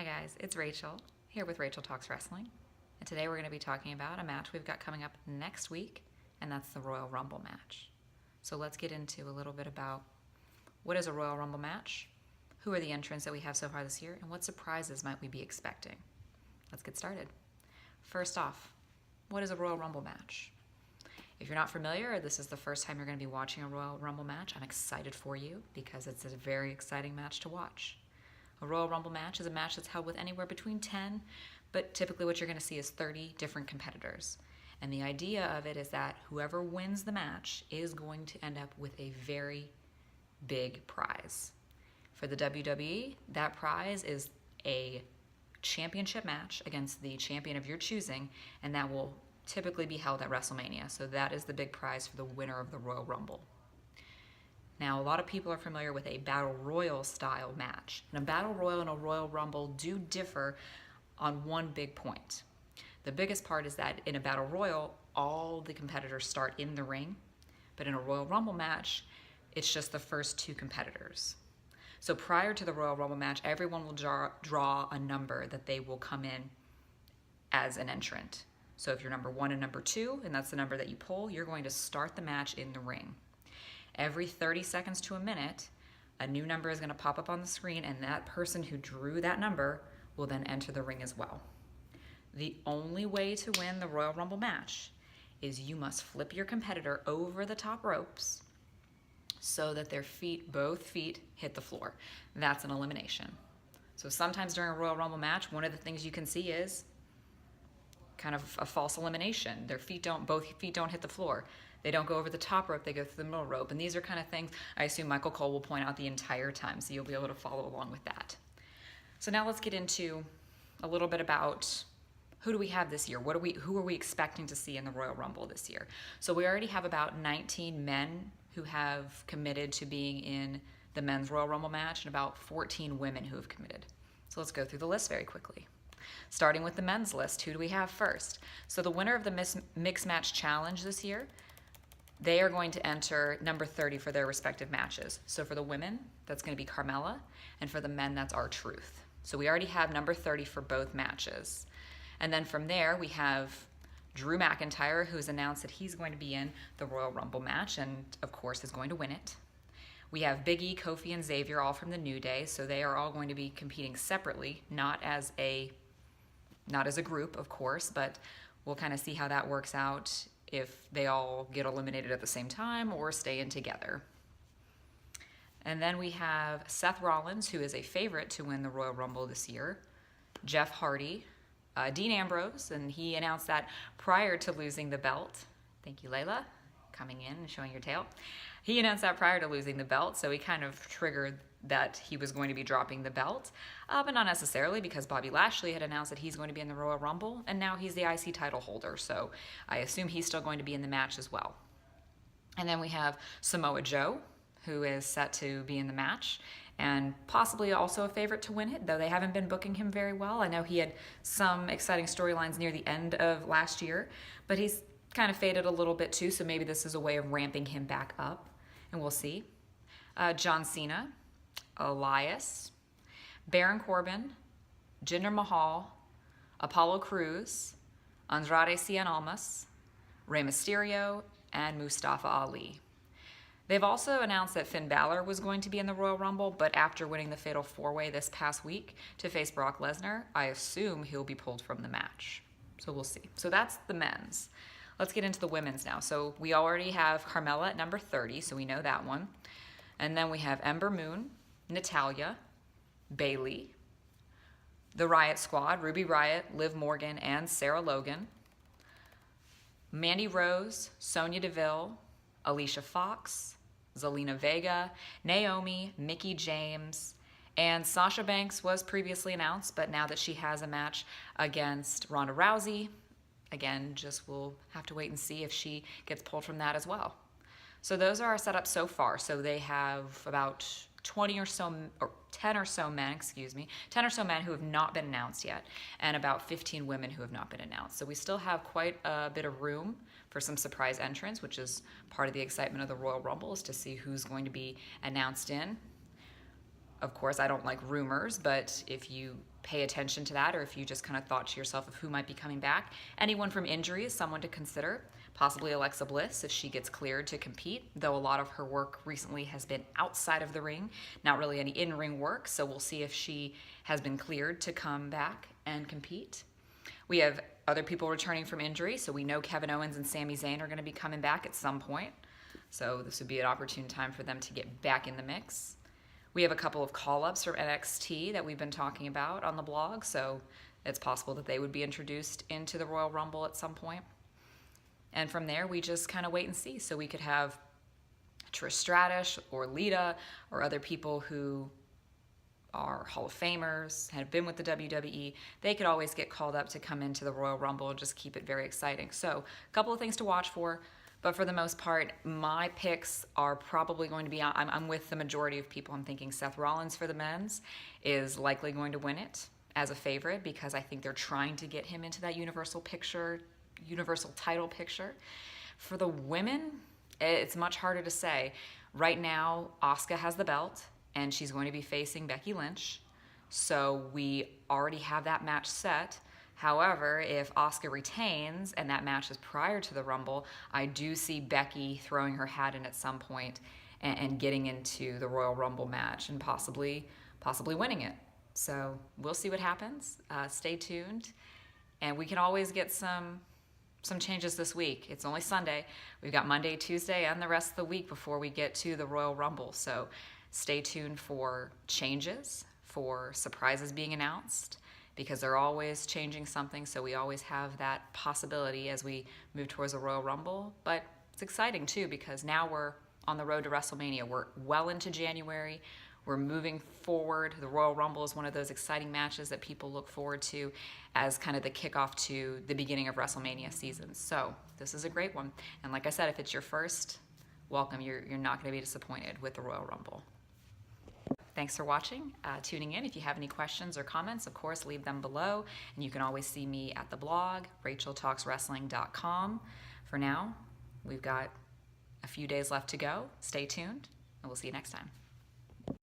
Hi guys, it's Rachel here with Rachel Talks Wrestling, and today we're going to be talking about a match we've got coming up next week, and that's the Royal Rumble match. So let's get into a little bit about what is a Royal Rumble match, who are the entrants that we have so far this year, and what surprises might we be expecting. Let's get started. First off, what is a Royal Rumble match? If you're not familiar, or this is the first time you're going to be watching a Royal Rumble match, I'm excited for you because it's a very exciting match to watch. A Royal Rumble match is a match that's held with anywhere between 10, but typically what you're going to see is 30 different competitors. And the idea of it is that whoever wins the match is going to end up with a very big prize. For the WWE, that prize is a championship match against the champion of your choosing, and that will typically be held at WrestleMania. So that is the big prize for the winner of the Royal Rumble. Now, a lot of people are familiar with a Battle Royal style match. And a Battle Royal and a Royal Rumble do differ on one big point. The biggest part is that in a Battle Royal, all the competitors start in the ring. But in a Royal Rumble match, it's just the first two competitors. So prior to the Royal Rumble match, everyone will draw a number that they will come in as an entrant. So if you're number 1 and number 2, and that's the number that you pull, you're going to start the match in the ring. Every 30 seconds to a minute, a new number is going to pop up on the screen, and that person who drew that number will then enter the ring as well. The only way to win the Royal Rumble match is you must flip your competitor over the top ropes so that their both feet hit the floor. That's an elimination. So sometimes during a Royal Rumble match, one of the things you can see is kind of a false elimination. Both feet don't hit the floor. They don't go over the top rope, they go through the middle rope. And these are kind of things I assume Michael Cole will point out the entire time, so you'll be able to follow along with that. So now let's get into a little bit about who do we have this year? Who are we expecting to see in the Royal Rumble this year? So we already have about 19 men who have committed to being in the men's Royal Rumble match and about 14 women who have committed. So let's go through the list very quickly. Starting with the men's list, who do we have first? So the winner of the Mixed Match Challenge this year, they are going to enter number 30 for their respective matches. So for the women, that's going to be Carmella, and for the men, that's R-Truth. So we already have number 30 for both matches. And then from there, we have Drew McIntyre, who has announced that he's going to be in the Royal Rumble match and, of course, is going to win it. We have Big E, Kofi, and Xavier, all from the New Day, so they are all going to be competing separately, not as a group, of course, but we'll kind of see how that works out if they all get eliminated at the same time or stay in together. And then we have Seth Rollins, who is a favorite to win the Royal Rumble this year, Jeff Hardy, Dean Ambrose, and he announced that prior to losing the belt. Thank you, Layla, coming in and showing your tail. He announced that prior to losing the belt, so he kind of triggered that he was going to be dropping the belt, but not necessarily, because Bobby Lashley had announced that he's going to be in the Royal Rumble, and now he's the IC title holder, so I assume he's still going to be in the match as well. And then we have Samoa Joe, who is set to be in the match, and possibly also a favorite to win it, though they haven't been booking him very well. I know he had some exciting storylines near the end of last year, but he's kind of faded a little bit too, so maybe this is a way of ramping him back up, and we'll see. John Cena, Elias, Baron Corbin, Jinder Mahal, Apollo Crews, Andrade Cien Almas, Rey Mysterio, and Mustafa Ali. They've also announced that Finn Balor was going to be in the Royal Rumble, but after winning the Fatal 4-Way this past week to face Brock Lesnar, I assume he'll be pulled from the match. So we'll see. So that's the men's. Let's get into the women's now. So we already have Carmella at number 30, so we know that one. And then we have Ember Moon, Natalya, Bayley, the Riot Squad, Ruby Riott, Liv Morgan, and Sarah Logan, Mandy Rose, Sonya Deville, Alicia Fox, Zelina Vega, Naomi, Mickie James, and Sasha Banks was previously announced, but now that she has a match against Ronda Rousey, again, we'll have to wait and see if she gets pulled from that as well. So those are our setups so far. So they have about 10 or so men who have not been announced yet, and about 15 women who have not been announced. So we still have quite a bit of room for some surprise entrants, which is part of the excitement of the Royal Rumble, is to see who's going to be announced in. Of course, I don't like rumors, but if you pay attention to that, or if you just kind of thought to yourself of who might be coming back, anyone from injury is someone to consider. Possibly Alexa Bliss if she gets cleared to compete, though a lot of her work recently has been outside of the ring, not really any in-ring work, so we'll see if she has been cleared to come back and compete. We have other people returning from injury, so we know Kevin Owens and Sami Zayn are going to be coming back at some point, so this would be an opportune time for them to get back in the mix. We have a couple of call-ups from NXT that we've been talking about on the blog, so it's possible that they would be introduced into the Royal Rumble at some point. And from there, we just kind of wait and see. So we could have Trish Stratus or Lita or other people who are Hall of Famers, have been with the WWE. They could always get called up to come into the Royal Rumble and just keep it very exciting. So a couple of things to watch for. But for the most part, my picks are probably going to be, I'm with the majority of people. I'm thinking Seth Rollins for the men's is likely going to win it as a favorite because I think they're trying to get him into that universal title picture. For the women, it's much harder to say. Right now, Asuka has the belt, and she's going to be facing Becky Lynch. So we already have that match set. However, if Asuka retains, and that match is prior to the Rumble, I do see Becky throwing her hat in at some point and getting into the Royal Rumble match and possibly winning it. So we'll see what happens. Stay tuned. And we can always get some changes this week. It's only Sunday. We've got Monday, Tuesday, and the rest of the week before we get to the Royal Rumble. So stay tuned for changes, for surprises being announced, because they're always changing something. So we always have that possibility as we move towards the Royal Rumble. But it's exciting too, because now we're on the road to WrestleMania. We're well into January. We're moving forward. The Royal Rumble is one of those exciting matches that people look forward to as kind of the kickoff to the beginning of WrestleMania season. So this is a great one. And like I said, if it's your first, welcome. You're not going to be disappointed with the Royal Rumble. Thanks for watching, tuning in. If you have any questions or comments, of course, leave them below. And you can always see me at the blog, racheltalkswrestling.com. For now, we've got a few days left to go. Stay tuned, and we'll see you next time.